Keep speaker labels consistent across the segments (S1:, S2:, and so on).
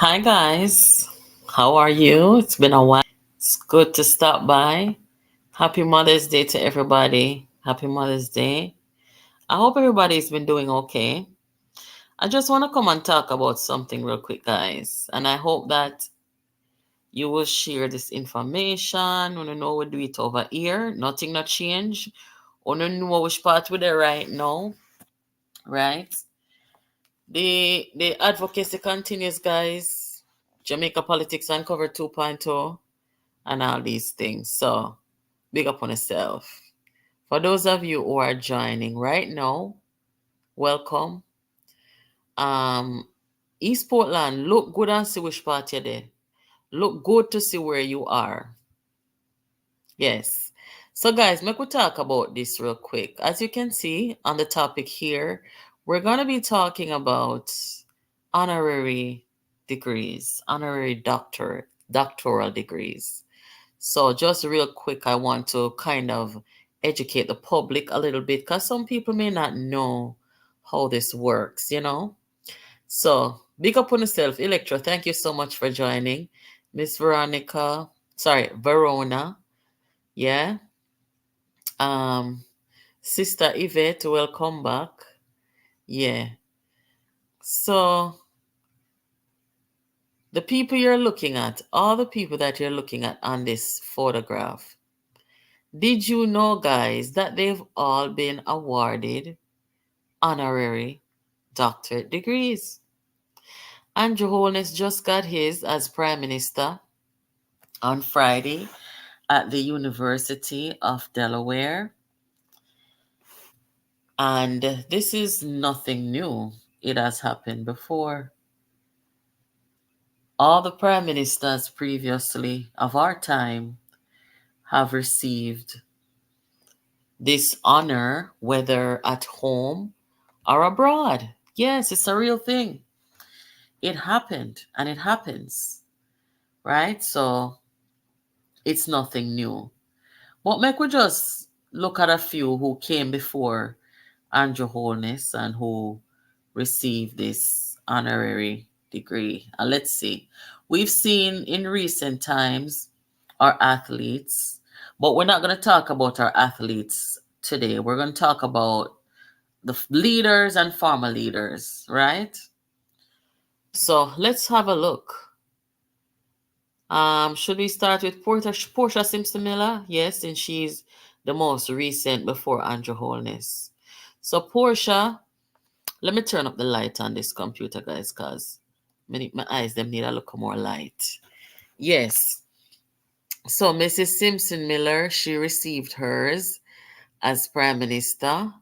S1: Hi, guys. How are you? It's been a while. It's good to stop by. Happy Mother's Day to everybody. Happy Mother's Day. I hope everybody's been doing okay. I just want to come and talk about something real quick, guys. And I hope that you will share this information. You know we do it over here. Nothing not change. You know which part we're there right now. Right? The advocacy continues, guys. Jamaica Politics Uncovered 2.0 and all these things. So, big up on yourself. For those of you who are joining right now, welcome. East Portland, look good and see which part you're there. Look good to see where you are. Yes. So, guys, make we talk about this real quick. As you can see on the topic here, we're going to be talking about honorary degrees, honorary doctoral degrees. So, just real quick, I want to kind of educate the public a little bit because some people may not know how this works. So, big up on yourself, Electra. Thank you so much for joining. Miss Verona. Yeah. Um, Sister Yvette, welcome back. Yeah. So, the people you're looking at, all the people that you're looking at on this photograph, did you know, guys, that they've all been awarded honorary doctorate degrees? Andrew Holness just got his as Prime Minister on Friday at the University of Delaware. And this is nothing new. It has happened before. All the prime ministers previously of our time have received this honor, whether at home or abroad. Yes, it's a real thing. It happened and it happens, right? So it's nothing new. But make we just look at a few who came before Andrew Holness and who received this honorary degree. And let's see. We've seen in recent times our athletes, but we're not going to talk about our athletes today. We're going to talk about the leaders and former leaders, right? So let's have a look. Should we start with Portia Simpson Miller? Yes, and she's the most recent before Andrew Holness. So Portia, let me turn up the light on this computer, guys, because my eyes them need a little more light. Yes. So Mrs. Simpson Miller, she received hers as Prime Minister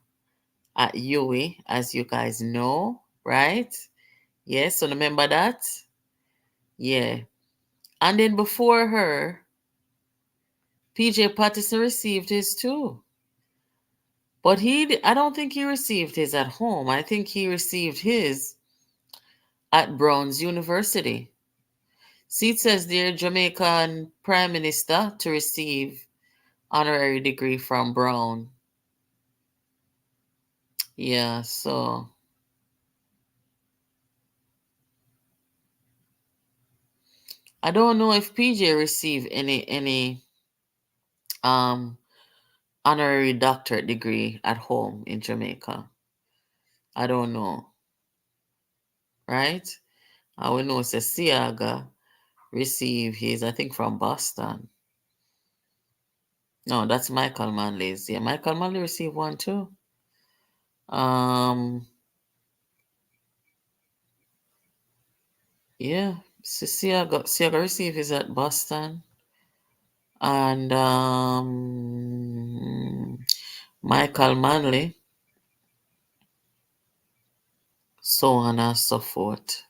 S1: at UWI, as you guys know, right? Yes, so remember that? Yeah. And then before her, PJ Patterson received his too. But I don't think he received his at home. I think he received his at Brown's University. See, it says there, Jamaican Prime Minister to receive honorary degree from Brown. Yeah, so I don't know if PJ received any um honorary doctorate degree at home in Jamaica. I don't know, right? I will know say Siaga received his, I think, from Boston. No, that's Michael Manley's. Yeah, Michael Manley received one too. Um, yeah, Siaga received his at Boston. And Michael Manley, so on and so forth.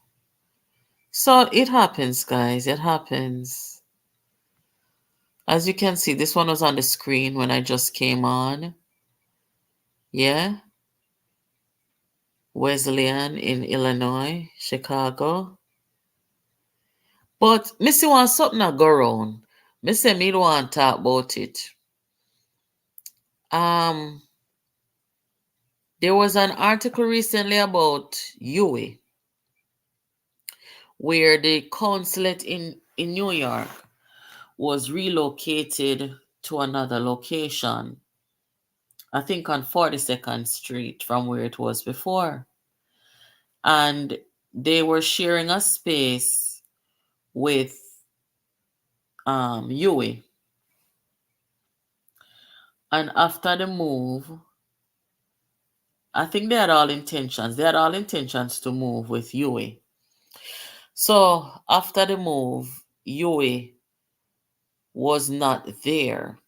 S1: So it happens, guys. It happens. As you can see, this one was on the screen when I just came on. Yeah. Wesleyan in Illinois, Chicago. But Missy want something to go around. Missy me don't want to talk about it. Um, there was an article recently about UWI where the consulate in New York was relocated to another location, I think on 42nd Street from where it was before. And they were sharing a space with Huey. And after the move, I think they had all intentions. They had all intentions to move with Huey. So after the move, Huey was not there.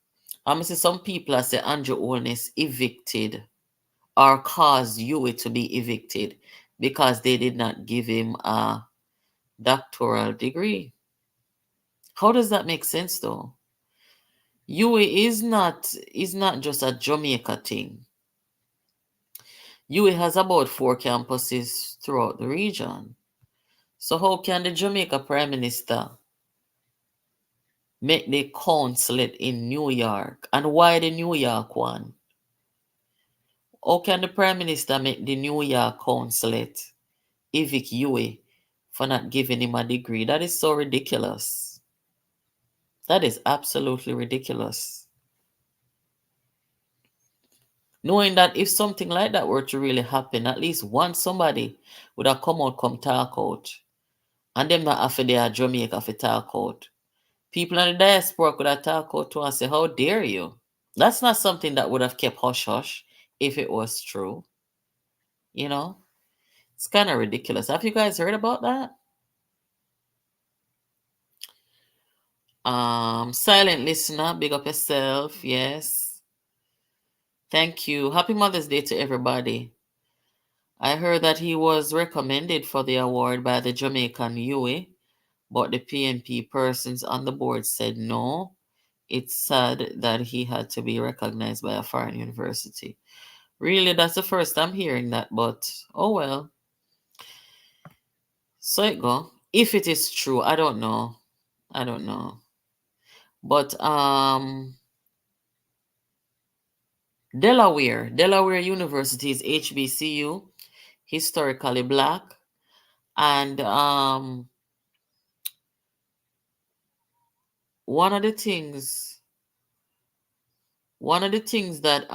S1: I'm see some people I say Andrew Holness evicted or caused Huey to be evicted because they did not give him a doctoral degree. How does that make sense though? Huey is not just a Jamaica thing. Huey has about 4 campuses throughout the region. So how can the Jamaica Prime Minister make the consulate in New York? And why the New York one? How can the Prime Minister make the New York consulate evict Huey for not giving him a degree? That is so ridiculous. That is absolutely ridiculous. Knowing that if something like that were to really happen, at least one somebody would have come talk out. And them not after they are Jamaica for talk out. People in the diaspora could have talk out to and say, how dare you? That's not something that would have kept hush hush if it was true. You know? It's kind of ridiculous. Have you guys heard about that? Silent listener, big up yourself. Yes. Thank you. Happy Mother's Day to everybody. I heard that he was recommended for the award by the Jamaican Huey, but the PNP persons on the board said no. It's sad that he had to be recognized by a foreign university. Really, that's the first time hearing that, but oh well. So it go. If it is true, I don't know. I don't know. But Delaware University is HBCU, historically black, and one of the things that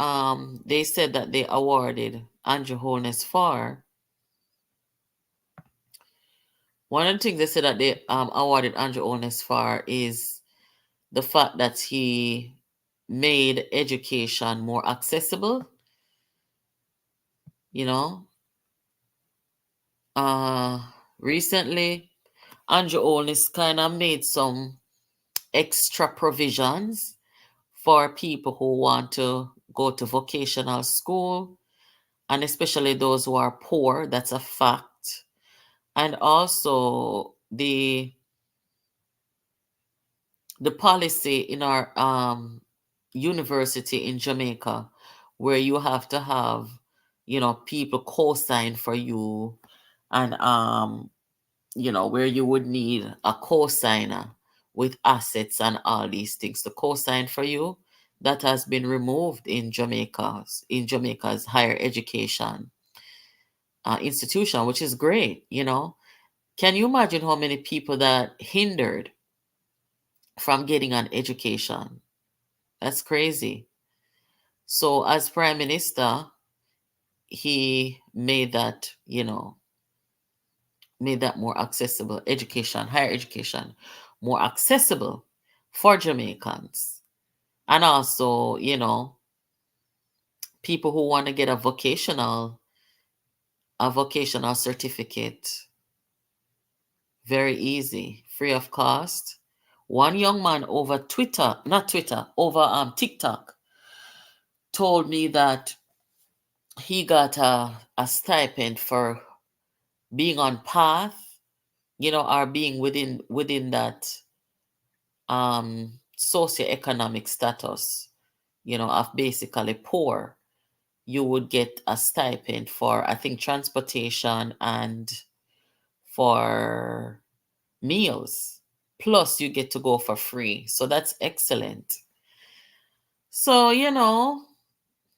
S1: they said that they awarded Andrew Holness for, one of the things they said that they awarded Andrew Holness for is the fact that he made education more accessible. You know, recently Andrew Holness kind of made some extra provisions for people who want to go to vocational school, and especially those who are poor. That's a fact. And also the policy in our university in Jamaica, where you have to have, people co-sign for you, and where you would need a co-signer with assets and all these things to co-sign for you. That has been removed in Jamaica's higher education institution, which is great. Can you imagine how many people that hindered from getting an education? That's crazy. So as prime minister, he made that, more accessible, higher education, more accessible for Jamaicans. And also, people who want to get a vocational certificate, very easy, free of cost. One young man over TikTok told me that he got a stipend for being on path, or being within that socioeconomic status, of basically poor. You would get a stipend for, I think, transportation and for meals. Plus, you get to go for free. So that's excellent. So,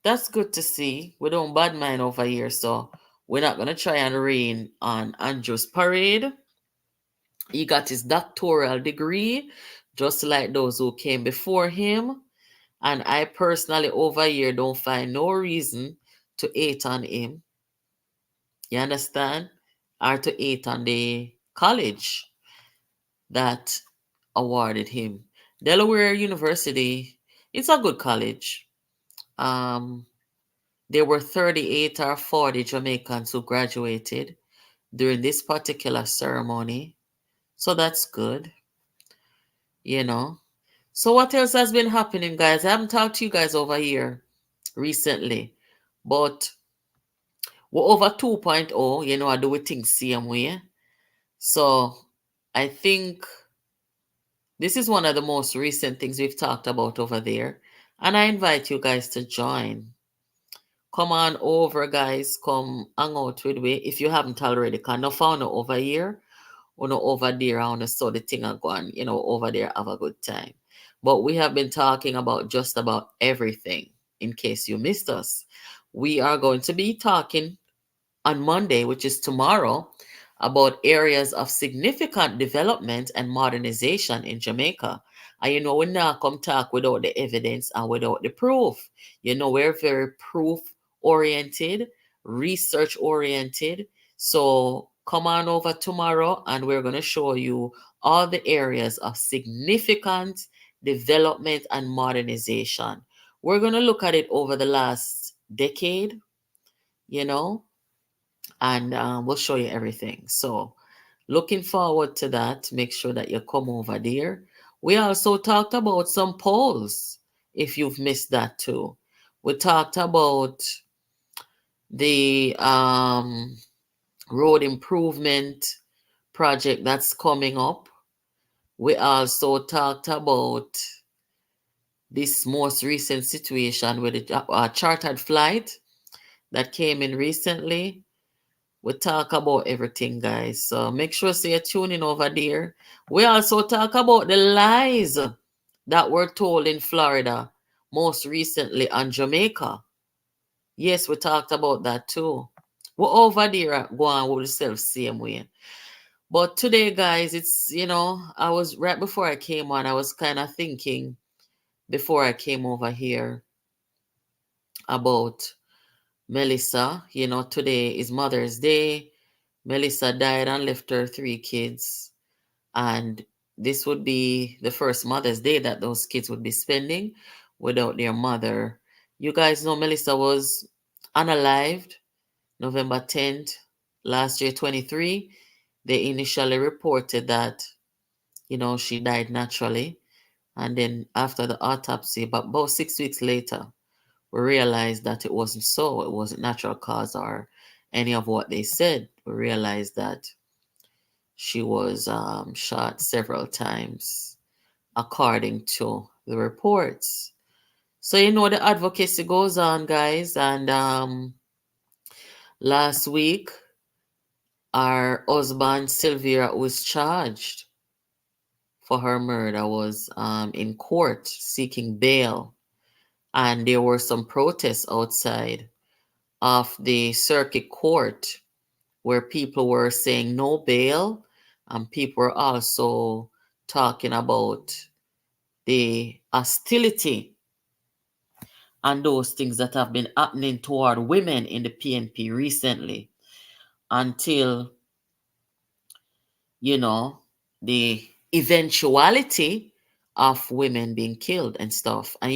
S1: that's good to see. We don't bad mind over here. So we're not going to try and rain on Andrew's parade. He got his doctoral degree, just like those who came before him. And I personally over here don't find no reason to hate on him. You understand? Or to hate on the college that awarded him. Delaware University, it's a good college. Um, there were 38 or 40 Jamaicans who graduated during this particular ceremony. So that's good, you know. So what else has been happening, guys? I haven't talked to you guys over here recently, but we're over 2.0, I do things same way. So I think this is one of the most recent things we've talked about over there. And I invite you guys to join. Come on over, guys. Come hang out with me if you haven't already. Because no found over here or no over there. I want to saw the thing going, over there, have a good time. But we have been talking about just about everything in case you missed us. We are going to be talking on Monday, which is tomorrow, about areas of significant development and modernization in Jamaica. And we not come talk without the evidence and without the proof. We're very proof oriented, research oriented. So come on over tomorrow and we're going to show you all the areas of significant development and modernization. We're going to look at it over the last decade, you know, and we'll show you everything. So, looking forward to that. Make sure that you come over there. We also talked about some polls, if you've missed that too. We talked about the road improvement project that's coming up. We also talked about this most recent situation with the chartered flight that came in recently. We talk about everything, guys. So make sure you're tuning over there. We also talk about the lies that were told in Florida, most recently on Jamaica. Yes, we talked about that too. We're over there going with the self same way. But today, guys, it's, I was right before I came on, I was kind of thinking before I came over here about Melissa. Today is Mother's Day. Melissa died and left her 3 kids. And this would be the first Mother's Day that those kids would be spending without their mother. You guys know Melissa was unalived November 10th, last year, 23. They initially reported that, she died naturally. And then after the autopsy, but about 6 weeks later, we realized that it wasn't so. It wasn't natural cause or any of what they said. We realized that she was shot several times, according to the reports. So, the advocacy goes on, guys. And last week, our husband, Sylvia, was charged for her murder, was in court seeking bail. And there were some protests outside of the circuit court where people were saying no bail, and people were also talking about the hostility and those things that have been happening toward women in the PNP recently, until, the eventuality of women being killed and stuff. And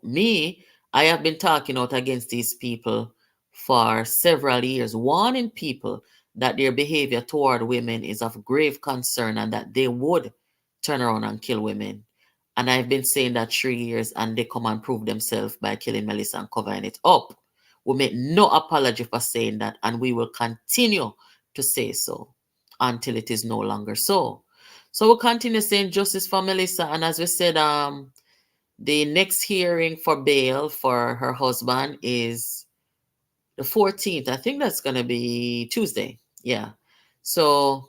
S1: me, I have been talking out against these people for several years, warning people that their behavior toward women is of grave concern and that they would turn around and kill women. And I've been saying that 3 years, and they come and prove themselves by killing Melissa and covering it up. We make no apology for saying that, and we will continue to say so until it is no longer so. So we'll continue saying justice for Melissa. And as we said, the next hearing for bail for her husband is the 14th. I think that's going to be Tuesday. Yeah. So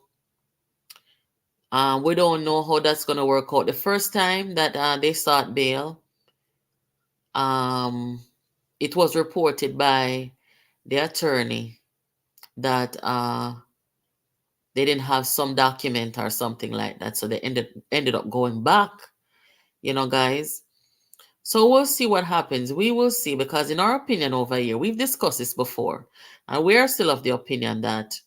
S1: we don't know how that's going to work out. The first time that they sought bail, it was reported by the attorney that they didn't have some document or something like that, so they ended up going back, guys. So we'll see what happens. We will see, because in our opinion over here, we've discussed this before, and we are still of the opinion that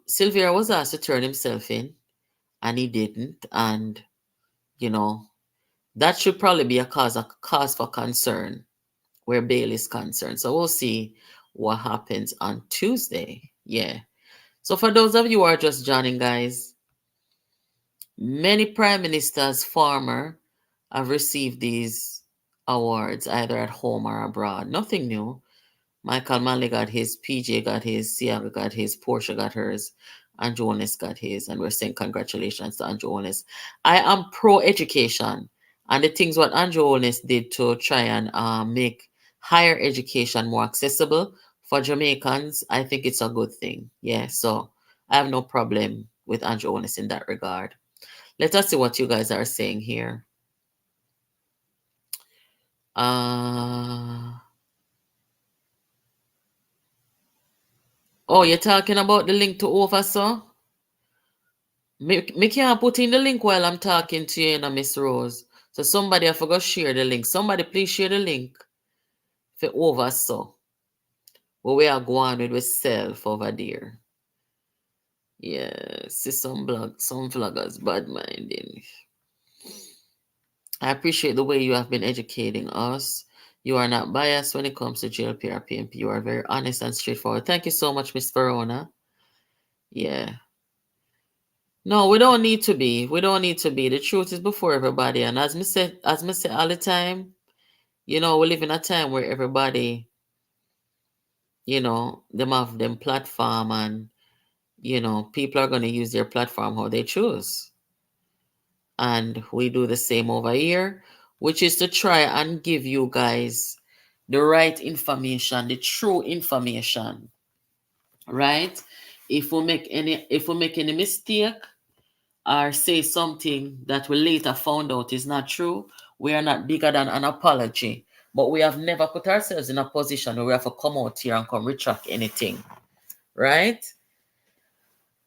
S1: Sylvia was asked to turn himself in, and he didn't, and you know that should probably be a cause for concern where bail is concerned. So we'll see what happens on Tuesday. Yeah. So for those of you who are just joining, guys, many prime ministers, former, have received these awards either at home or abroad. Nothing new. Michael Manley got his, PJ got his, Siaga got his, Portia got hers, Andrew Holness got his, and we're saying congratulations to Andrew Holness. I am pro-education, and the things what Andrew Holness did to try and make higher education more accessible for Jamaicans, I think it's a good thing. Yeah, so I have no problem with Andrew Holness in that regard. Let us see what you guys are saying here. Oh, you're talking about the link to oversaw? Me can't put in the link while I'm talking to you, Miss Rose. So somebody, I forgot share the link. Somebody please share the link for oversaw. Where we are going with self over there. Yeah, see some vloggers bad minding. I appreciate the way you have been educating us. You are not biased when it comes to GLP or PMP. You are very honest and straightforward. Thank you so much, Miss Verona. Yeah. No, we don't need to be. We don't need to be. The truth is before everybody. And as me say all the time, we live in a time where everybody, them have them platform, and, people are going to use their platform how they choose. And we do the same over here, which is to try and give you guys the right information, the true information, right? If we make any mistake or say something that we later found out is not true, we are not bigger than an apology. But we have never put ourselves in a position where we have to come out here and come retract anything, right?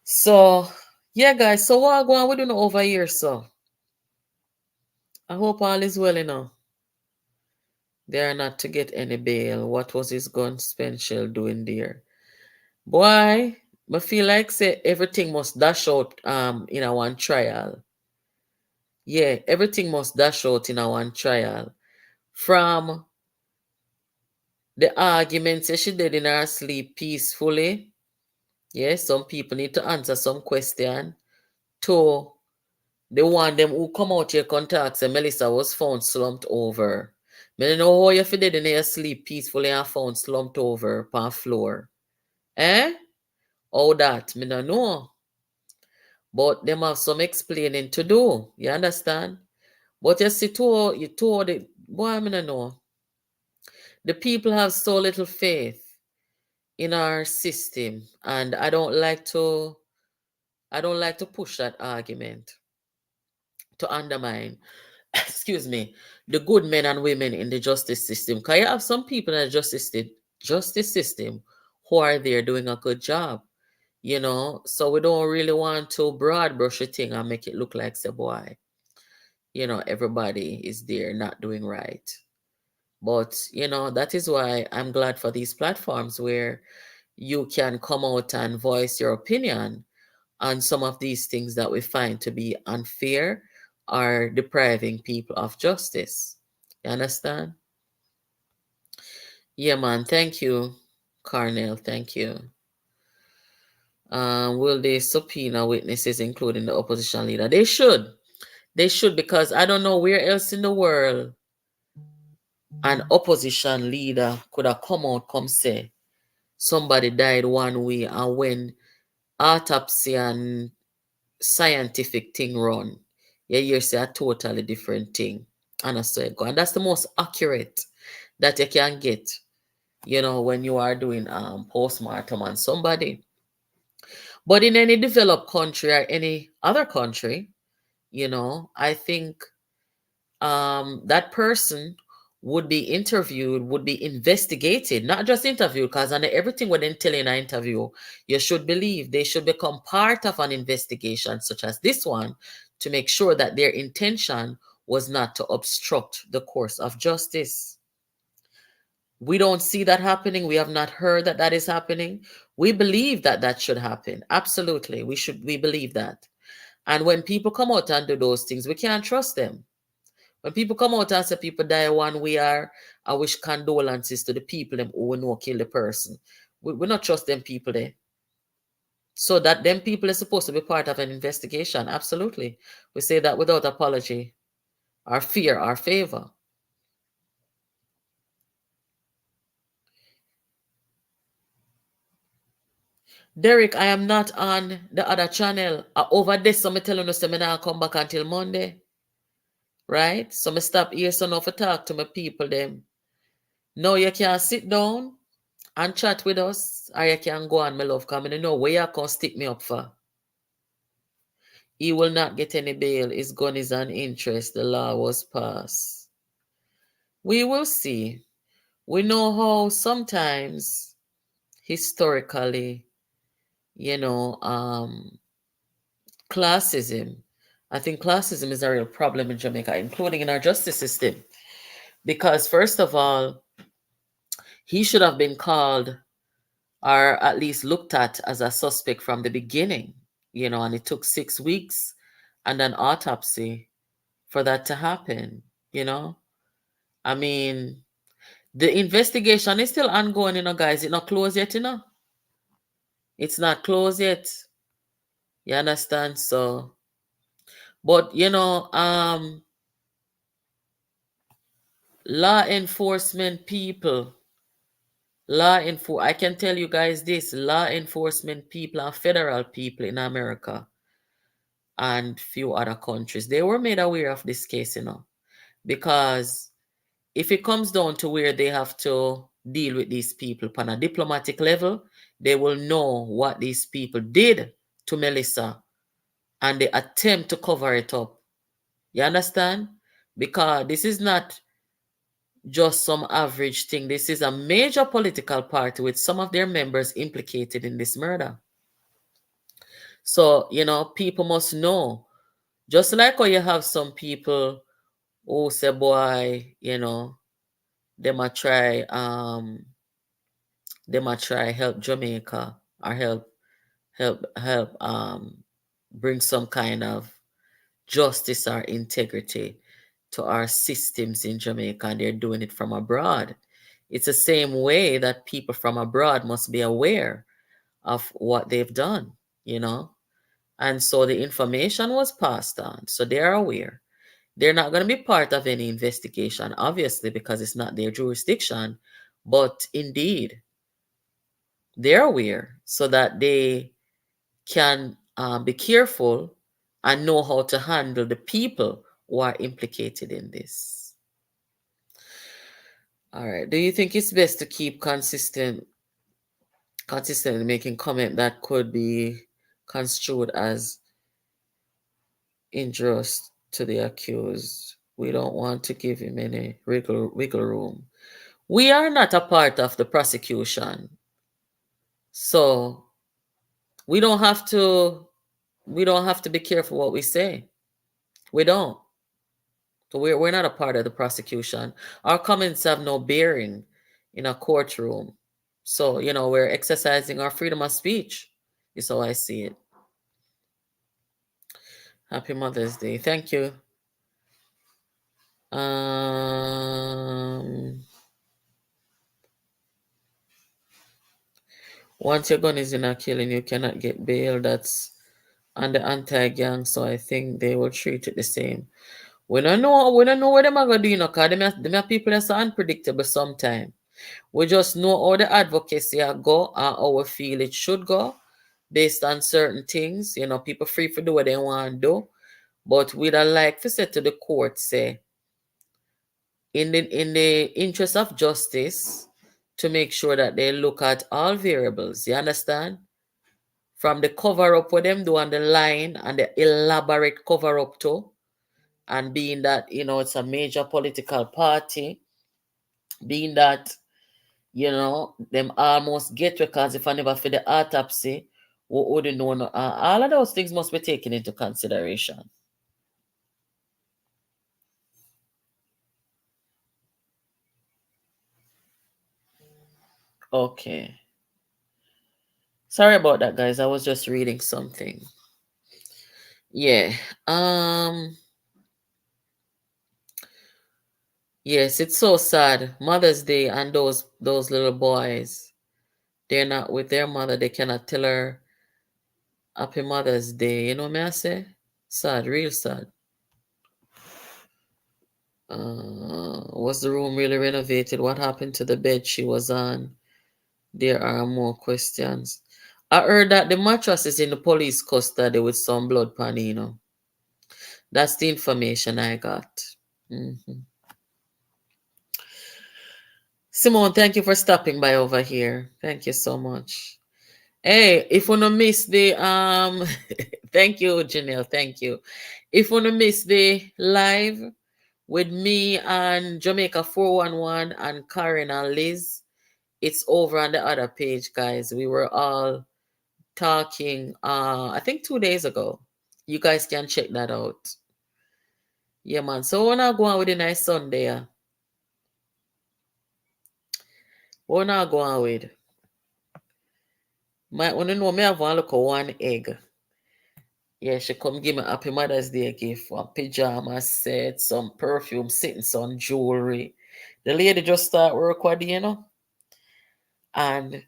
S1: So, yeah, guys. So what going we doing over here, so? I hope all is well, They are not to get any bail. What was his gun special doing there? Boy, I feel like say everything must dash out in a one trial. Yeah, everything must dash out in a one trial. From the arguments she did in her sleep peacefully. Yes, some people need to answer some question. To the one them who come out here contact say Melissa was found slumped over. Me don't know how you did in your sleep peacefully and found slumped over on floor. Eh? How that? Me don't know. But them have some explaining to do. You understand? But you see, you told it, boy, I don't know. The people have so little faith in our system, and I don't like to push that argument to undermine excuse me, the good men and women in the justice system. Because you have some people in the justice system who are there doing a good job, So we don't really want to broad brush a thing and make it look like, say, boy, everybody is there not doing right. But, that is why I'm glad for these platforms where you can come out and voice your opinion on some of these things that we find to be unfair or depriving people of justice. You understand? Yeah, man. Thank you, Carnell. Thank you. Will they subpoena witnesses, including the opposition leader? They should. They should, because I don't know where else in the world an opposition leader could have come out, come say somebody died one way, and when autopsy and scientific thing run, you say a totally different thing. And I say go. And that's the most accurate that you can get, when you are doing postmortem on somebody. But in any developed country or any other country, I think that person would be interviewed, would be investigated, not just interviewed, because on everything when they tell in an interview, you should believe they should become part of an investigation such as this one to make sure that their intention was not to obstruct the course of justice. We don't see that happening. We have not heard that that is happening. We believe that that should happen. Absolutely. We believe that. And when people come out and do those things, we can't trust them. When people come out and say people die one way, I wish condolences to the people them who know kill the person. We not trust them people there. So that them people are supposed to be part of an investigation. Absolutely. We say that without apology, our fear, our favor. Derek, I am not on the other channel. Over this, so me telling you, so me not come back until Monday. Right? So me stop here so now for talk to my people them. No, you can sit down and chat with us, or you can go on, my love, come and know where you can stick me up for. He will not get any bail. His gun is an interest. The law was passed. We will see. We know how sometimes, historically, classism. I think classism is a real problem in Jamaica, including in our justice system. Because, first of all, he should have been called or at least looked at as a suspect from the beginning, and it took 6 weeks and an autopsy for that to happen. I mean, the investigation is still ongoing, guys. It's not closed yet, It's not closed yet. You understand? So, but, law enforcement people, I can tell you guys this, law enforcement people and federal people in America and few other countries, they were made aware of this case, because if it comes down to where they have to deal with these people on a diplomatic level, they will know what these people did to Melissa and they attempt to cover it up. You understand? Because this is not just some average thing. This is a major political party with some of their members implicated in this murder. So, people must know. Just like how you have some people who say, boy, they might try help Jamaica or help bring some kind of justice or integrity to our systems in Jamaica, and they're doing it from abroad. It's the same way that people from abroad must be aware of what they've done, and so the information was passed on, so they're aware. They're not going to be part of any investigation, obviously, because it's not their jurisdiction, but indeed, they're aware so that they can be careful and know how to handle the people who are implicated in this. All right. Do you think it's best to keep consistently making comment that could be construed as injurious to the accused? We don't want to give him any wiggle room. We are not a part of the prosecution, so we don't have to be careful what we say. We don't. So we're not a part of the prosecution. Our comments have no bearing in a courtroom. So, we're exercising our freedom of speech, is how I see it. Happy Mother's Day. Thank you. Once your gun is in a killing, you cannot get bail. That's under anti-gang, so I think they will treat it the same. We don't know what them are going to do, because them are people that are unpredictable sometimes. We just know how the advocacy go and how we feel it should go based on certain things. People free to do what they want to do. But we'd like to say to the court, say, in the interest of justice, to make sure that they look at all variables. You understand? From the cover-up what them do on the line and the elaborate cover-up too. And being that, it's a major political party, being that, them almost get because if I never for the autopsy, what would you know? All of those things must be taken into consideration. Okay. Sorry about that, guys. I was just reading something. Yeah. Yes, it's so sad. Mother's Day and those little boys, they're not with their mother. They cannot tell her Happy Mother's Day. You know what I say? Sad, real sad. Was the room really renovated? What happened to the bed she was on? There are more questions. I heard that the mattress is in the police custody with some blood pan. That's the information I got. Mhm. Simone, thank you for stopping by over here. Thank you so much. Hey, if you don't miss the thank you, Janelle. Thank you. If you don't miss the live with me and Jamaica 411 and Karen and Liz, it's over on the other page, guys. We were all talking I think 2 days ago. You guys can check that out. Yeah, man. So we're not going with a nice Sunday. We're not going with. My wanna know me have one look at one egg. Yeah, she come give me Happy Mother's Day gift, one pajama set, some perfume, sitting some jewelry. The lady just start work with and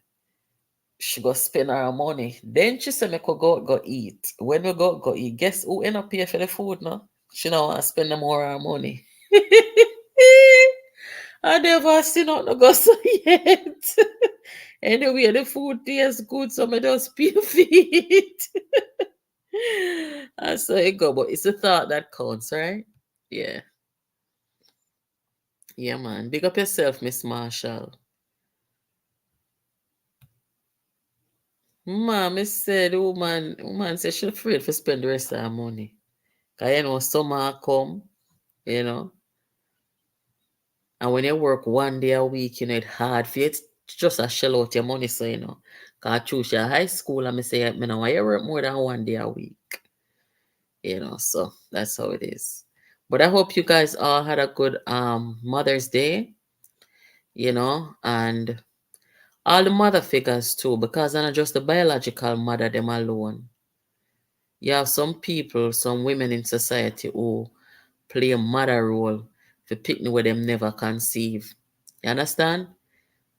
S1: she go spend her money. Then she said me could go eat. When we go eat, guess who end up pay for the food now? She don't want to spend no more her money. I never seen out no go so yet. Anyway, the food tastes good, so I just pay for it. That's how it go, but it's the thought that counts, right? Yeah. Yeah, man. Big up yourself, Miss Marshall. Mom, said the woman said she's afraid to spend the rest of her money. Cause summer come, you know. And when you work 1 day a week, it's hard for you to just a shell out your money, so. Cause I choose your high school and I say, me know why you work more than 1 day a week. So that's how it is. But I hope you guys all had a good Mother's Day, and all the mother figures too, because they're not just the biological mother them alone. You have some people, some women in society who play a mother role for picking where them never conceive. You understand?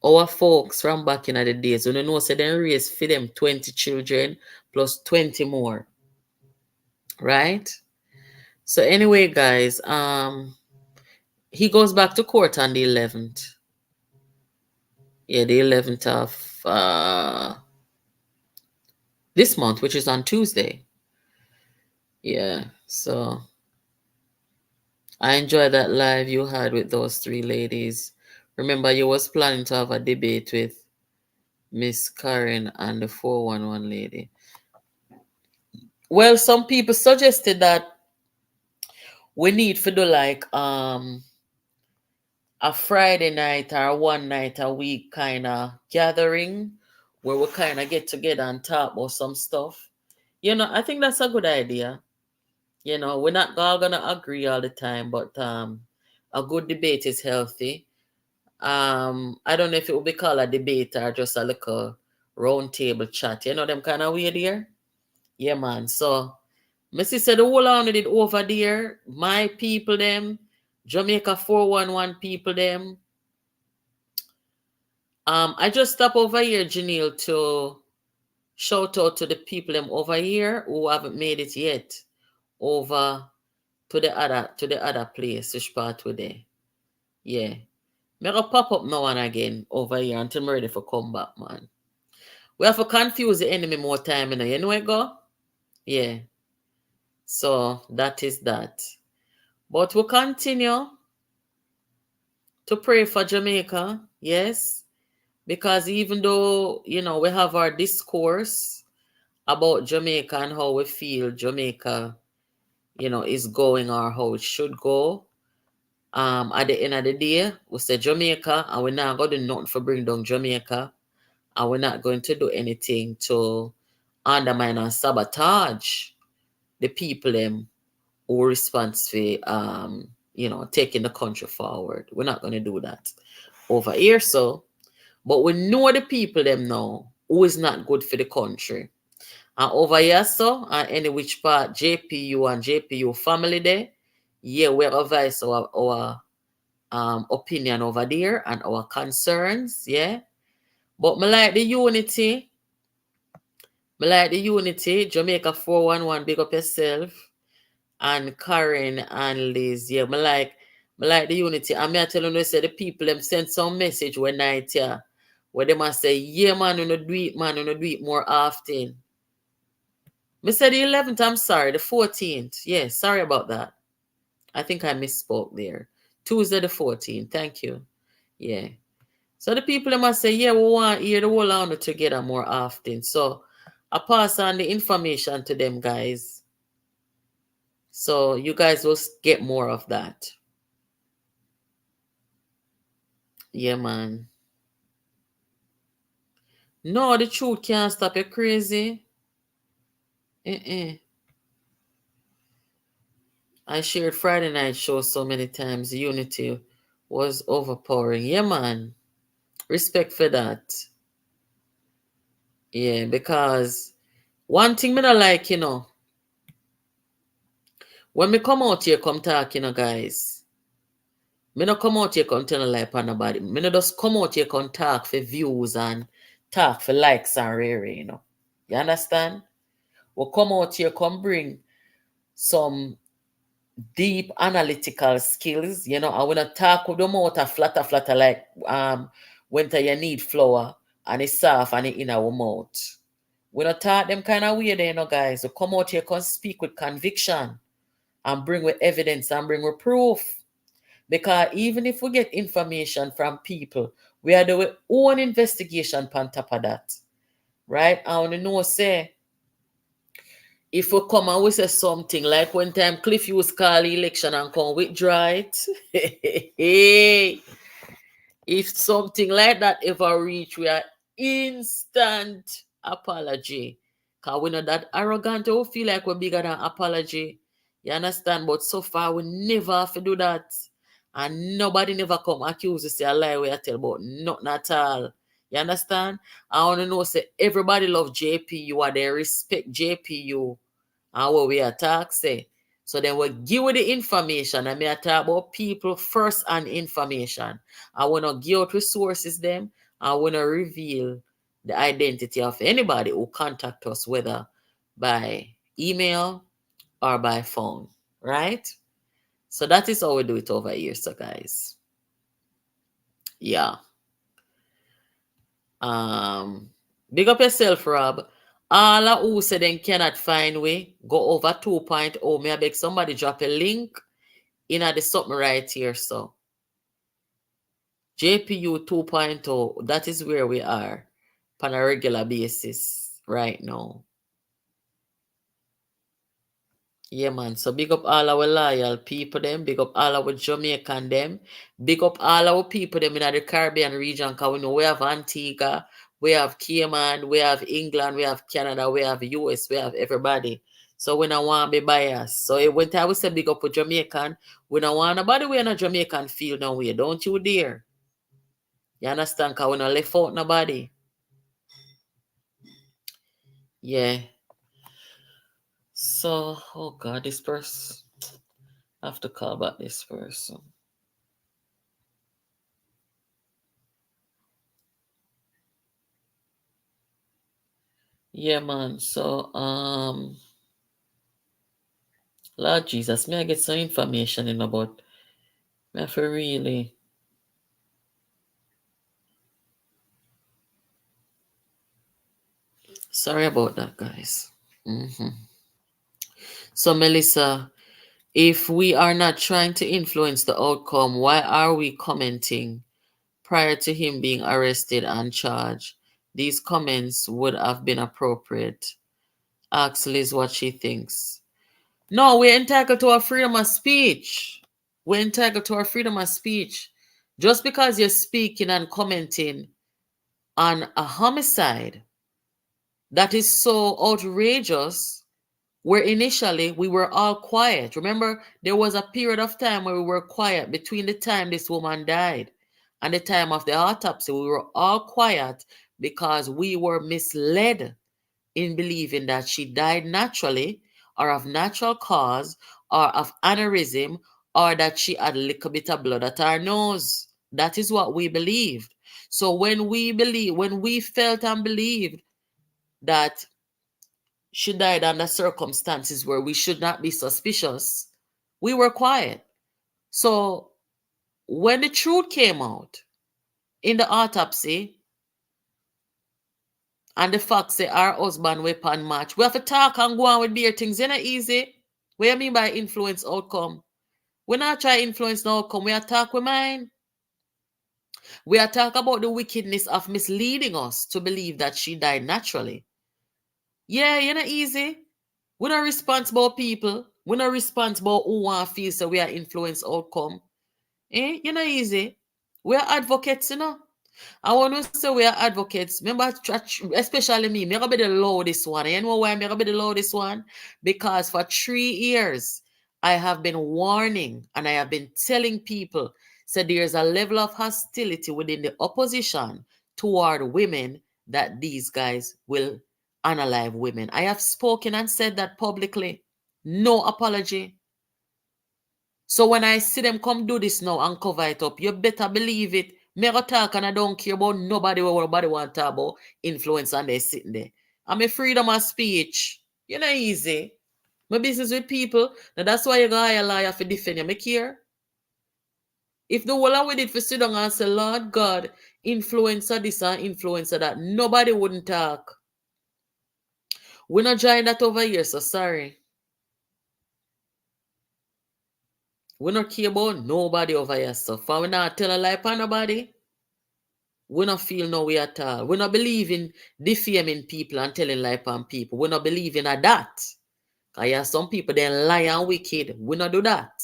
S1: Our folks from back in the days, when you know, say they raise for them 20 children plus 20 more. Right? So anyway, guys, he goes back to court on the 11th. Yeah, the 11th of this month, which is on Tuesday. Yeah, so I enjoyed that live you had with those three ladies. Remember, you was planning to have a debate with Miss Karen and the 411 lady. Well, some people suggested that we need to do like a Friday night or one night a week kind of gathering where we kind of get together and talk about some stuff. I think that's a good idea. We're not all gonna agree all the time, but a good debate is healthy. I don't know if it will be called a debate or just a little round table chat. Them kind of weird here. Yeah, man. So Missy said the whole on it over there. My people them, Jamaica 411 people them. I just stop over here, Janelle, to shout out to the people them over here who haven't made it yet over to the other place, which part with there. Yeah. Me go pop up now and again over here until I'm ready for come back, man. We have to confuse the enemy more time, You know where go? Yeah. So that is that. But we'll continue to pray for Jamaica. Yes. Because even though, we have our discourse about Jamaica and how we feel Jamaica, is going or how it should go. At the end of the day, we say Jamaica, and we're not going to do nothing for bring down Jamaica, and we're not going to do anything to undermine and sabotage the people them who responsible for taking the country forward. We're not going to do that over here, so. But we know the people them now who is not good for the country. And over here, so, and any which part JPU and JPU family there, yeah, we advise our opinion over there and our concerns, yeah. But me like the unity. Jamaica 411, big up yourself. And Karen and Liz, yeah, me like the unity. And me I tell you, say the people them send some message one night, yeah, where they must say, yeah, man, you know do it, man, you know do it more often. Me said the 11th, I'm sorry, the 14th. Yeah, sorry about that. I think I misspoke there. Tuesday the 14th. Thank you. Yeah. So the people they must say, yeah, we want to hear the whole honor together more often. So I pass on the information to them guys. So you guys will get more of that. Yeah, man. No, the truth can't stop you crazy. I shared Friday night show so many times. Unity was overpowering. Yeah, man. Respect for that. Yeah, because one thing me not like, when me come out here, come talk, guys. Me not come out here, come tell a lie on nobody. Me not just come out here, come talk for views and talk for likes and rare, You understand? We come out here, come bring some deep analytical skills, I want to talk with them out a flatter like when you need flour and it's soft and it in our mouth. We not talk them kind of way there, guys. So come out here, come speak with conviction and bring with evidence and bring with proof. Because even if we get information from people, we are doing own investigation on top of that. Right? I want to know, say, if we come and we say something like one time Cliff used call election and come withdraw it. If something like that ever reach, we are instant apology. Because we're not that arrogant or feel like we're bigger than apology. You understand? But so far, we never have to do that. And nobody never come accuse us a lie we tell about nothing at all. You understand? I want to know, say, everybody love JPU and they respect JPU and what we attack, say. So then we'll give you the information. I may talk about people first and information. I want to give out resources them. I want to reveal the identity of anybody who contact us, whether by email or by phone, right? So that is how we do it over here, so guys. Yeah. Big up yourself, Rob. All who say they cannot find way, go over 2.0. May I beg somebody drop a link in the something right here, so. JPU 2.0, that is where we are on a regular basis right now. Yeah, man. So big up all our loyal people them. Big up all our Jamaican them. Big up all our people them in the Caribbean region. Because we know we have Antigua, we have Cayman, we have England, we have Canada, we have US, we have everybody. So we don't want to be biased. So when I would say big up for Jamaican, we don't want nobody we in a Jamaican feel no way. Don't you dare. You understand? Because we don't left out nobody. Yeah. So, oh God, this person. I have to call back this person. Yeah, man. So, Lord Jesus, may I get some information in about me have to really. Sorry about that, guys. So, Melissa, if we are not trying to influence the outcome, why are we commenting prior to him being arrested and charged? These comments would have been appropriate. Ask Liz what she thinks. No, we're entitled to a freedom of speech. We're entitled to our freedom of speech. Just because you're speaking and commenting on a homicide that is so outrageous, where initially we were all quiet. Remember, there was a period of time where we were quiet between the time this woman died and the time of the autopsy. We were all quiet because we were misled in believing that she died naturally or of natural cause or of aneurysm or that she had a little bit of blood at her nose. That is what we believed. So when we felt and believed that she died under circumstances where we should not be suspicious, we were quiet. So when the truth came out in the autopsy and the fact say our husband weapon match, we have to talk and go on with their things. It's not easy. What do you mean by influence outcome? We not try influence the outcome. We are talk with mine. We are talk about the wickedness of misleading us to believe that she died naturally. Yeah, you're not easy. We're not responsible people. We're not responsible who want to feel so we are influence outcome. You're not easy. We are advocates, you know. I want to say we are advocates. Remember, especially me, I'm going to be the loudest one. You know why I'm going to be the loudest one? Because for 3 years, I have been warning and I have been telling people, so there's a level of hostility within the opposition toward women that these guys will unalive women. I have spoken and said that publicly. No apology. So when I see them come do this now and cover it up, you better believe it. Me go talk and I don't care about nobody want to talk about influence and they sitting there. I'm a freedom of speech. You know easy. My business with people. Now that's why you got a lawyer for defend you. Me care. If the whole of we did for sit down and say, Lord God, influencer this and influencer that, nobody wouldn't talk. We're not joining that over here, so sorry. We not care about nobody over here, so for we not tell a lie for nobody. We not feel no way at all. We not believe in defaming people and telling lie on people. We not believe in that. Because yeah, some people they lie and wicked. We not do that.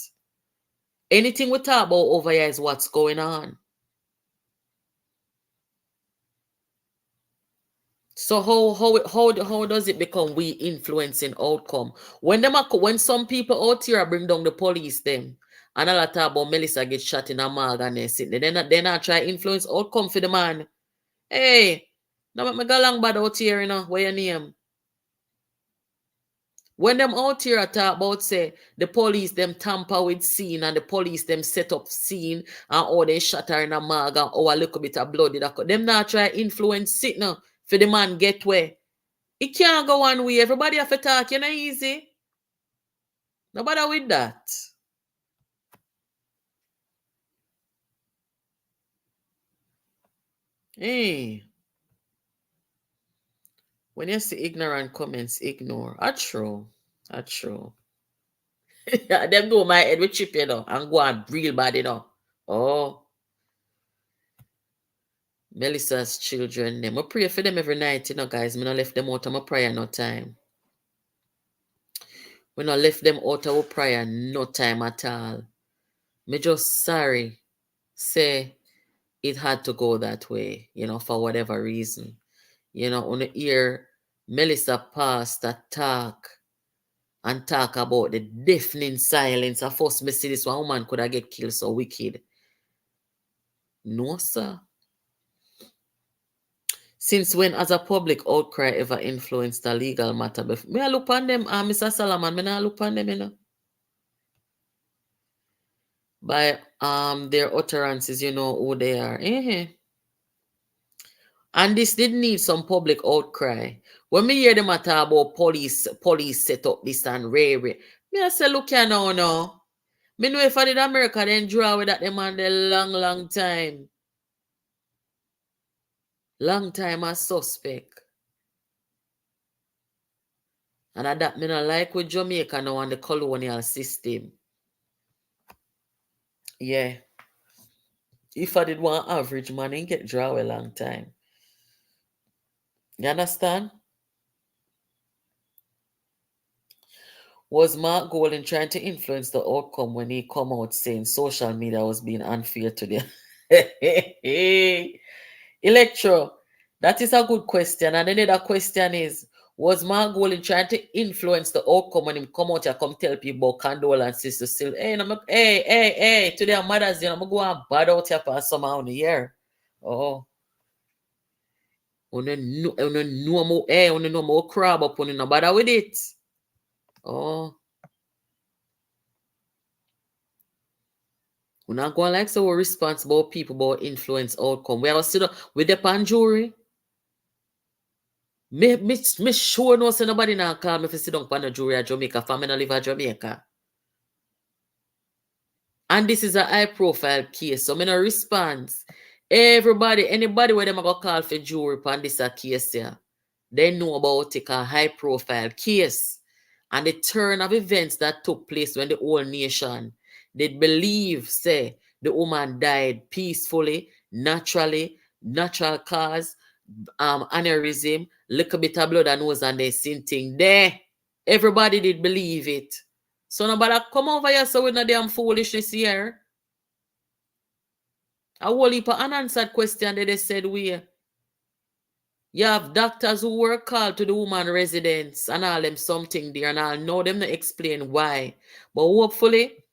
S1: Anything we talk about over here is what's going on. So how does it become we influencing outcome? When some people out here bring down the police them and all talk about Melissa get shot in a morgue and they sitting there, they not try influence outcome for the man. Hey, now make me go long bad out here, you know, where your name? When them out here talk about say the police them tamper with scene and the police them set up scene and all they shot her in a morgue and a little bit of blood them not try influence it now for the man get where. It can't go one way. Everybody have to talk, you know, easy. Nobody with that. Hey. When you see ignorant comments, ignore. That's true. That's true. Yeah, them go my head with chip, you know, and go on real bad, you know. Oh, Melissa's children, them. I pray for them every night, you know, guys. Me not left them out of my prayer no time. We not left them out of our prayer no time at all. Me just sorry. Say it had to go that way, you know, for whatever reason. You know, on the ear, Melissa passed that talk and talk about the deafening silence. At first, me see this one woman could have get killed so wicked. No, sir. Since when has a public outcry ever influenced a legal matter? Me I look on them, Mr. Salaman, me not look on them, you know. By their utterances, you know who they are. And this did need some public outcry. When me hear them talk about police set up this and rare, me I say, look here now, no. Me know if I did America, then draw with that them on the long time. Long time as suspect. And that me not like with Jamaica now and the colonial system. Yeah. If I did one average man, he get draw a long time. You understand? Was Mark Golden trying to influence the outcome when he come out saying social media was being unfair to them? Electro, that is a good question. And another question is, was Mark Golden trying to influence the outcome when him come out and come tell people about condolences to still, hey, today I'm Mother's Day, I'm going to go and bad out here for somehow in the year. Oh. Uno know more crab up on no bother with it. Oh. We're not going like so we're responsible people about influence outcome. We are still with the pan jury. Me sure no say nobody now call me if sit down pan the jury at Jamaica. Family no live at Jamaica. And this is a high profile case. So me no response. Anybody where them go call for jury pan this a case here. They know about it, a high profile case. And the turn of events that took place when the whole nation did believe, say, the woman died peacefully, naturally, natural cause, aneurysm, little bit of blood and nose and they seen thing there. Everybody did believe it. So nobody come over here so with no damn foolishness here. A whole heap of unanswered question that they said we. You have doctors who were called to the woman residence and all them something there and I'll know them to explain why. But hopefully,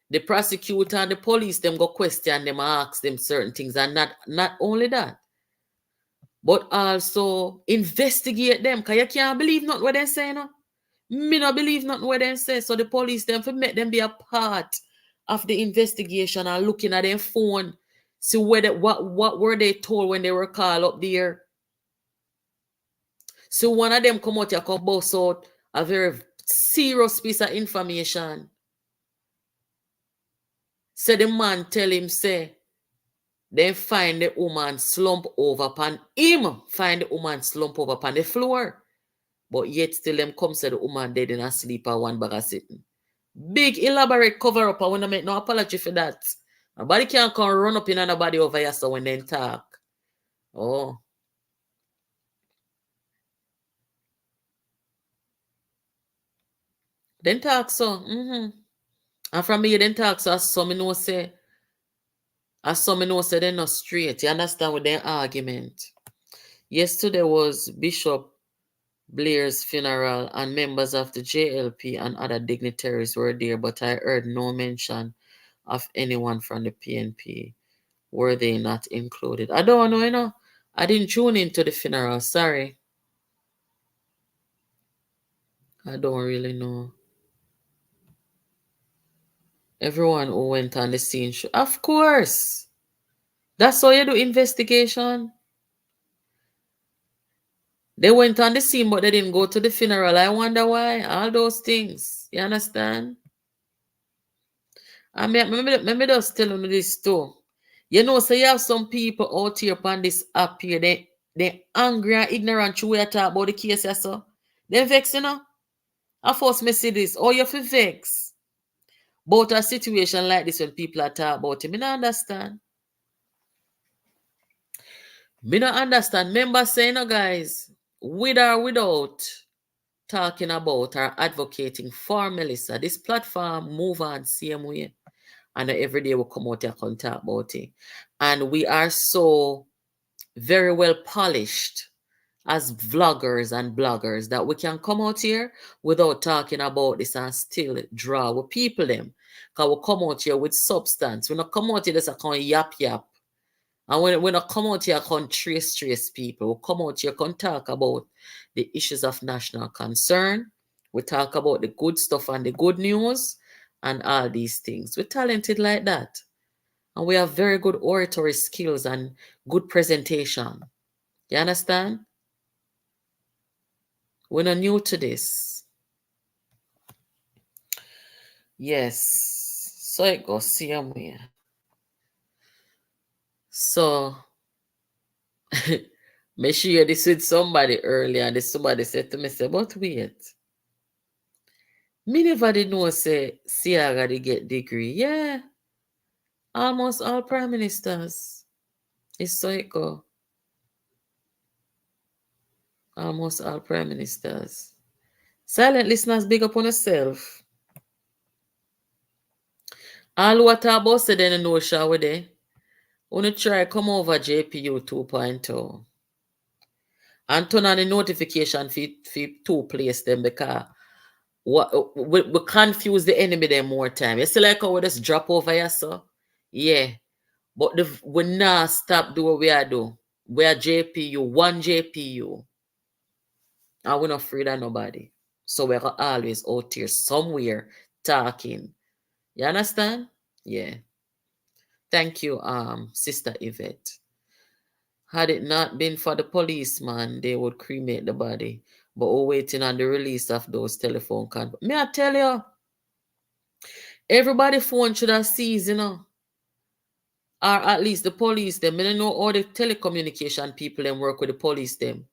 S1: the prosecutor and the police them go question them and ask them certain things and not only that, but also investigate them because you can't believe not what they say, no? Me not believe not what they say. So the police them for make them be a part of the investigation and looking at their phone, see whether what were they told when they were called up there. So one of them come out here come bust out a very serious piece of information. Say the man tell him say, then find the woman slump over upon him. Find the woman slump over upon the floor. But yet still them come say the woman dead in a sleep or one bag of sitting. Big elaborate cover up. I want to make no apology for that. Nobody can come run up in anybody over here so when they talk. Oh. Then talk so. And from me, then talk so as some know say they're not straight. You understand with their argument. Yesterday was Bishop Blair's funeral and members of the JLP and other dignitaries were there, but I heard no mention of anyone from the PNP. Were they not included? I don't know, I didn't tune into the funeral. Sorry. I don't really know. Everyone who went on the scene, of course. That's how you do investigation. They went on the scene, but they didn't go to the funeral. I wonder why. All those things. You understand? I mean, let me just tell you this too. You know, so you have some people out here upon this app here, they angry and ignorant to way talk about the case, so. They vex, I first me see this. Oh, you feel vex. But a situation like this when people are talking about it, me not understand. Me not understand. Remember saying, guys, with or without talking about or advocating for Melissa, this platform move on same way. And every day we come out here and talk about it. And we are so very well polished as vloggers and bloggers that we can come out here without talking about this and still draw with people them. Because we come out here with substance. We not come out here just a kind of yap. And when we not come out here and trace people, we come out here and talk about the issues of national concern. We talk about the good stuff and the good news and all these things. We're talented like that. And we have very good oratory skills and good presentation. You understand? We're not new to this. Yes. So it goes same way. So, me share this with somebody earlier, and somebody said to me, say, but wait. Me never did know, say, Ciara did get degree. Yeah. Almost all prime ministers. It's so it go. Almost all prime ministers. Silent listeners, big up on yourself. All what I about said in the notion with it. Wanna try come over JPU 2.0 and turn on the notification for two place them because we confuse the enemy them more time. You see like how we just drop over here, so yeah. But we not stop do what we are do. We are JPU, one JPU. And we're not afraid of nobody. So we're always out here somewhere talking. You understand? Yeah. Thank you, Sister Yvette. Had it not been for the policeman, they would cremate the body. But we're waiting on the release of those telephone calls. May I tell you, everybody phone should have seized, you know. Or at least the police them. I don't know all the telecommunication people them work with the police them.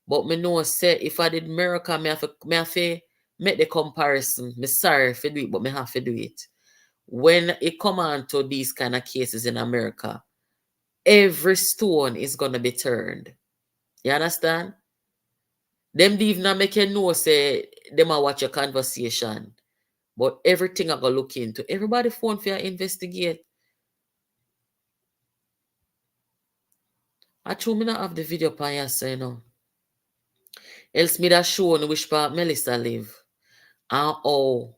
S1: But me know say if I did miracle, me have to make the comparison. Me sorry if I do it, but me have to do it. When it come on to these kind of cases in America, every stone is gonna be turned. You understand? Them even not make you know say them a watch your conversation. But everything I go look into. Everybody phone for you investigate. I true me not have the video pan you say no. Else me that show on which part Melissa live. And how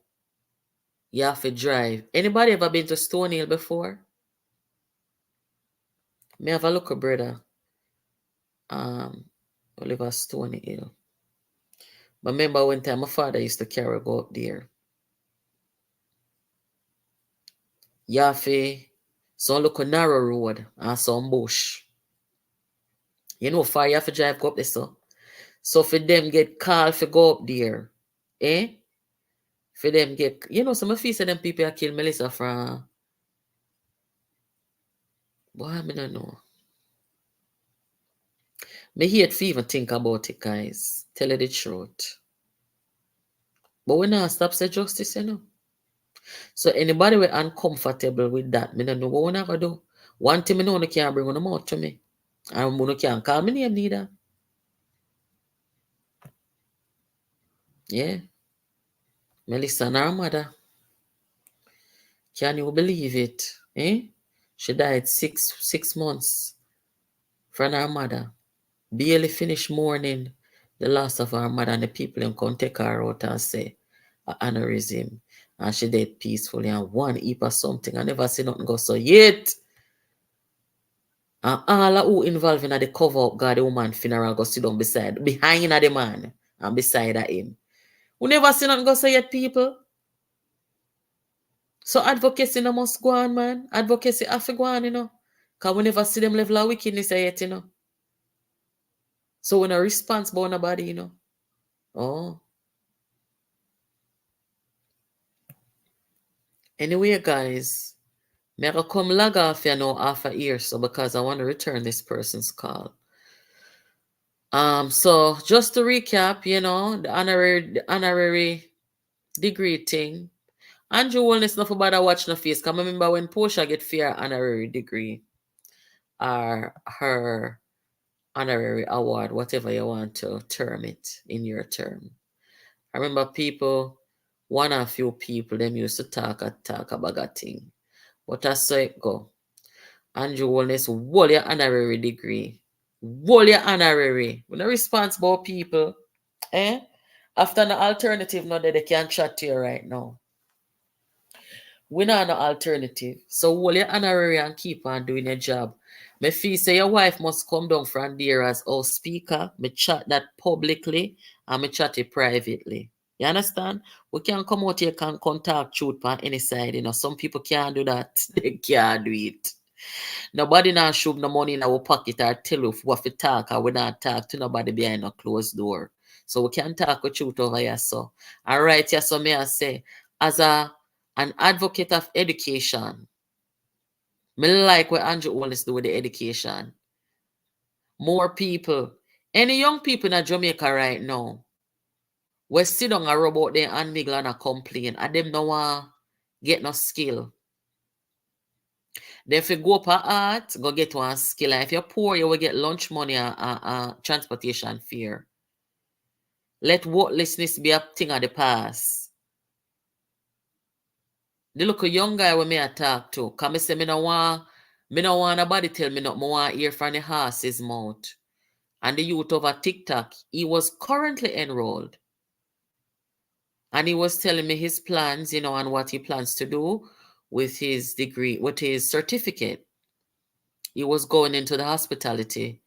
S1: you have to drive. Anybody ever been to Stone Hill before? Me have a look, brother. We live at Stone Hill. But remember one time my father used to carry go up there. You have to some look a narrow road and some bush. You know far you have to drive go up there so. So for them get called for go up there. Eh? For them get you know some of these them people kill Melissa from boy I don't know. Me hate to even think about it, guys. Tell you the truth. But we not stop say justice, you know. So anybody we uncomfortable with that, me don't know what we not gonna do. One thing me know you can't bring on them out to me. And you can't call me name neither. Yeah. Melissa and her mother. Can you believe it? Eh? She died six months from her mother. Barely finished mourning the loss of her mother, and the people in come take her out and say a aneurysm. And she died peacefully and one heap of something. I never see nothing go so yet. And all who involved in the cover up God the woman funeral go sit down behind the man and beside him. We never see nothing go so yet, people. So advocacy no must go on, man. Advocacy have to go on, you know. Because we never see them level of wickedness yet, you know. So we're not responsible on nobody, you know. Oh. Anyway, guys, me I come log off you now after here, so because I want to return this person's call. So just to recap, you know, the honorary degree thing. Andrew Holness not for bother watch no face. Cause I remember when Portia get fair honorary degree or her honorary award, whatever you want to term it in your term. I remember one or few people, them used to talk about a thing. But I saw it go. Andrew Holness, hold your honorary degree. Hold your honorary. We're not responsible people. Eh? After the alternative, now that they can't chat to you right now. We not no alternative. So hold your honorary and keep on doing your job. Me feel say your wife must come down from there as our speaker. Me chat that publicly and me chat it privately. You understand? We can't come out here and contact truth on any side. You know, some people can't do that. They can't do it. Nobody now shove no money in our pocket or tell you what to talk or we not talk to nobody behind a closed door. So we can talk with truth over here. So all right, yes, so may I say, as an advocate of education, me like what Andrew always do with the education. More people, any young people in Jamaica right now, we sit down a rub out there and niggle and a complain, and them no want get no skill. Then if you go up a art, go get one skill. And if you're poor, you will get lunch money and transportation fare. Let worthlessness be a thing of the past. The little young guy when me I talk to, come me say me no want nobody tell me not, me want hear from the horse's mouth. And the youth over TikTok, he was currently enrolled. And he was telling me his plans, and what he plans to do with his degree, with his certificate. He was going into the hospitality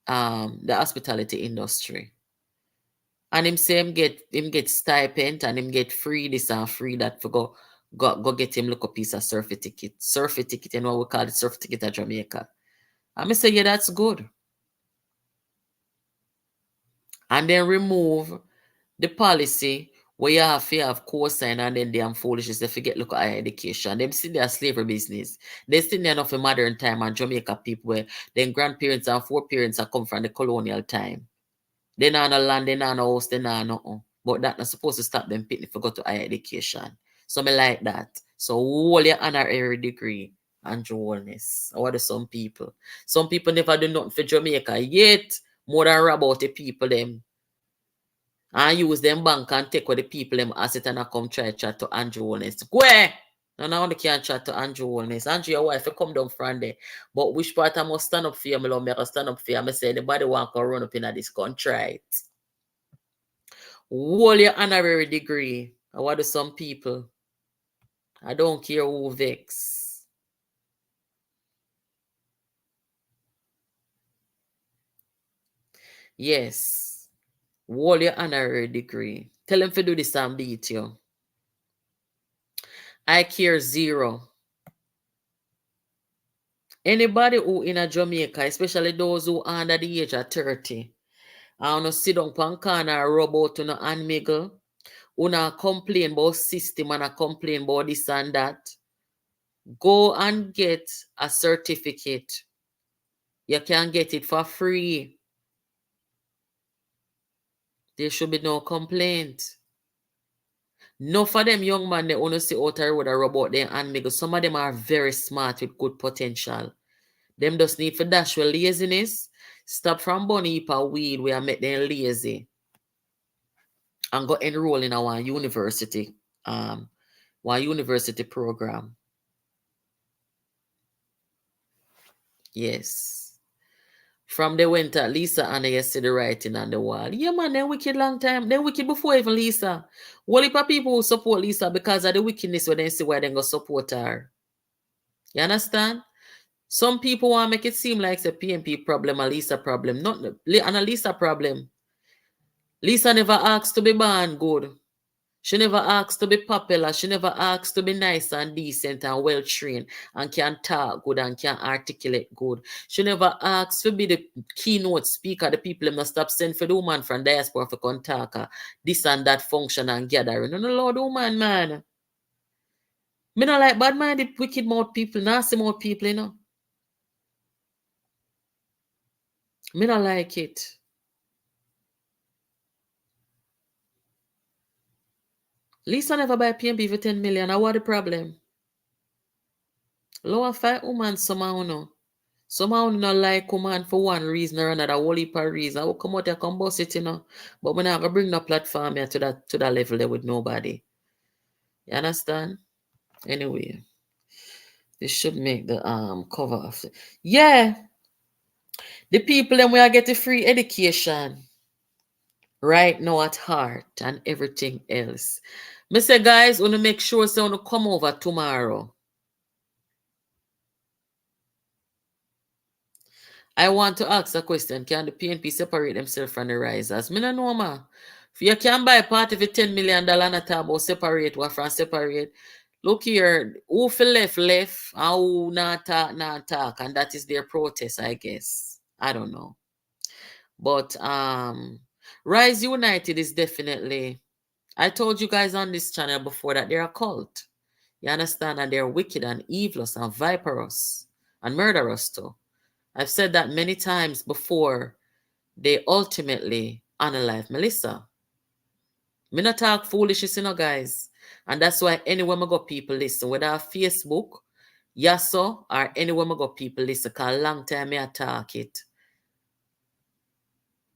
S1: industry. And him say him get stipend and him get free this and free that for go get him look a piece of surf ticket, we call it surf ticket at Jamaica. And I say, yeah, that's good. And then remove the policy where you have to have cosign and then damn foolishness they forget look at higher education. Them still their slavery business. They still there enough in modern time and Jamaica people where then grandparents and foreparents are come from the colonial time. They not no land, they not no house, they not nothing. But that not supposed to stop them picking for go to higher education. So me like that. So hold your honorary degree and Holness. Or do some people? Some people never do nothing for Jamaica yet. More than rob out the people them. And use them bank and take away the people them asset and come try chat to Holness. Go ahead. No, now they can't chat to Holness. Andrew, your wife, you come down from there. But which part I must stand up for you? I love me, I stand up for you. I say anybody want to run up in this country, right? Hold your honorary degree. I want to some people. I don't care who vex. Yes. Hold your honorary degree. Tell them to do this and beat you. I care zero. Anybody who in a Jamaica, especially those who are under the age of 30, I want to sit down on corner rub out to no handmiggle. Una complain about system and a complain about this and that. Go and get a certificate. You can get it for free. There should be no complaint. No for them young man, they only see out the road and rub out their handmiggle. Some of them are very smart with good potential. Them just need for dash with laziness. Stop from bunny heap of weed where make them lazy. And go enroll in our university. One university program. Yes. From the winter, Lisa and I see the writing on the wall. Yeah, man, they're wicked long time. They're wicked before even Lisa. What if people who support Lisa because of the wickedness when they see why they go support her? You understand? Some people want to make it seem like it's a PNP problem, a Lisa problem. Not and a Lisa problem. Lisa never asked to be born good. She never asked to be popular. She never asked to be nice and decent and well trained and can talk good and can articulate good. She never asked to be the keynote speaker. The people must stop sending for the woman from diaspora for come talk this and that function and gathering. No, Lord, woman, man. Me not like bad-minded, wicked mouth people, nasty mouth people, you know. Me not like it. Lisa never buy PMP for 10 million. What the problem? Lower fight woman somehow no. Somehow not like woman for one reason or another, whole heap of reason. I will come out here come bust it, you know. But we're not gonna bring the platform here to that level there with nobody. You understand? Anyway. This should make the cover of it. Yeah. The people then we are getting free education right now at heart and everything else. Me say guys, wanna make sure so wanna come over tomorrow. I want to ask a question. Can the PNP separate themselves from the risers? Me no know, ma. If you can buy part of a $10 million and a talk about separate, what from separate? Look here, who for left, and who not talk, and that is their protest, I guess. I don't know. But Rise United is definitely, I told you guys on this channel before that they're a cult. You understand? And they're wicked and evil and viperous and murderous too. I've said that many times before they ultimately unalive Melissa. Me not talk foolishness, you know, guys. And that's why anywhere I go people listen, whether Facebook, Yasso, or anywhere I go people listen, because a long time I talk it.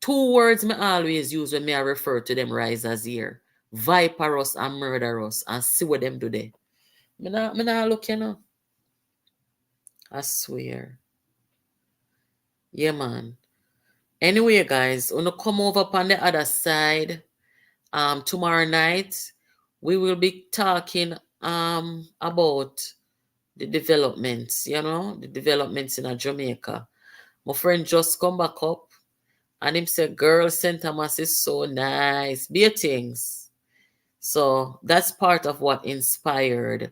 S1: Two words me always use when me I refer to them risers here. Viperous and murderous. And see what them do there. Me nah look, you know. I swear. Yeah, man. Anyway, guys, wanna come over on the other side. Tomorrow night, we will be talking about the developments, you know, the developments in Jamaica. My friend just come back up and him say, girl, St. Thomas is so nice. Be things. So that's part of what inspired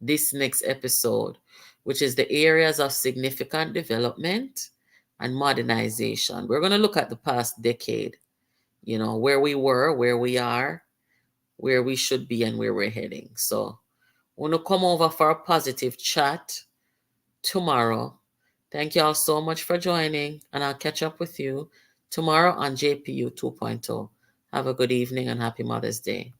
S1: this next episode, which is the areas of significant development and modernization. We're going to look at the past decade, you know, where we were, where we are, where we should be, and where we're heading. So I want to come over for a positive chat tomorrow. Thank you all so much for joining, and I'll catch up with you tomorrow on JPU 2.0. Have a good evening and happy Mother's Day.